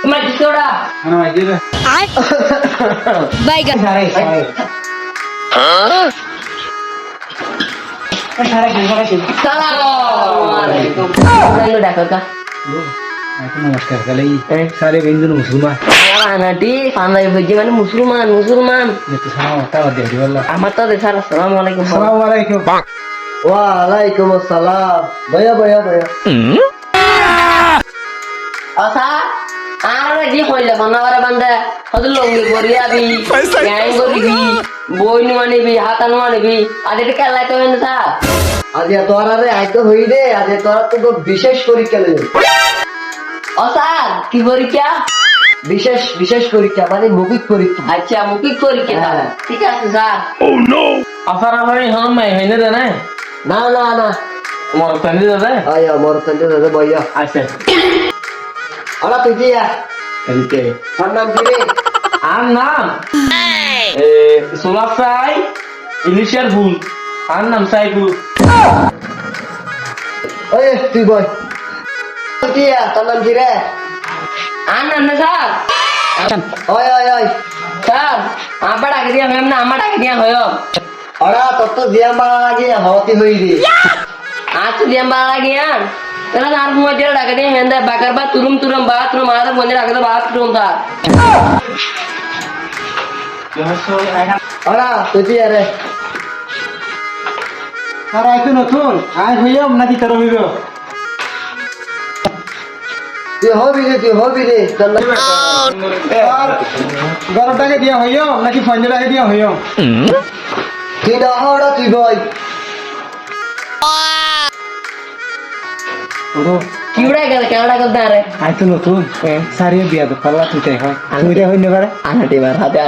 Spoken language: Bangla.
তোমার দিছোড়া না আইজে রে বাইগান সারে সারে সারে সারে সালাম আলাইকুম জানো ডাকো কা আইতো নমস্কার কালাই সারে বিন্দু মুসলমান আনাটি পাঞ্জাবি বুঝি মানে মুসলমান মুসলমান এত সালাম তাও দে দিওয়াল্লাহ আমার তো দেখার আসসালামু আলাইকুম আসসালামু আলাইকুম ওয়ালাইকুম আসসালাম ভয়া ভয়া ভয়া আসা আর জি হইলে বানাবারে বান্দা হদ লঙ্গি পরিয়াবি গ্যাং করিবি বই নিবি হাতা নিবি আজ এটা কেলাই তো না স্যার আজ তোরা রে আইতো হই রে আজ তোরা তো বিশেষ পরীক্ষা লে ও স্যার কি পরীক্ষা বিশেষ বিশেষ পরীক্ষা মানে মৌখিক পরীক্ষা আচ্ছা মুখিক পরীক্ষা হ্যাঁ। ঠিক আছে স্যার আসার আমার হন মাই হইনে দে না না না না মোর তন্দি দে আয়া মোর তন্দে দাদা ভয়া আচ্ছা আলা তুই দিয়া এদিকে তোর নাম কি রে আর নাম সোলার সাই ইলিশের ফুল আর নাম সাইফুল ওই তুই বল তুই দিয়া তোর নাম কি রে আর নাম না স্যার ওই ওই ওই স্যার আবার ডাকে দিয়া হইম না আমার ডাকে দিয়া হইম ওরা তোর তো দিয়া মারা লাগে হতি হই রে आज तो दिया बाला गया तेरा नार मुझे डाके दिया हेंदा बाकर बा तुरम तुरम बाथरूम आधा मुझे डाके तो बाथरूम था ওরা তুই দিয়া রে আর আইতো নতুন আই হইয়াম নাকি তোর হইব তুই হবি রে তোর নাম আর 12 টাকা দিয়া হইয়াম নাকি 15 টাকা দিয়া হইয়াম তুই না ওরা তুই বল ওরো की उड़ाई कर क्या उड़ा करता है আইতো নতুন সারিয়ে বিয়া তো পাল্লা তুই তাই হয় তুই রে হইনে পারে आना टीमर हाथे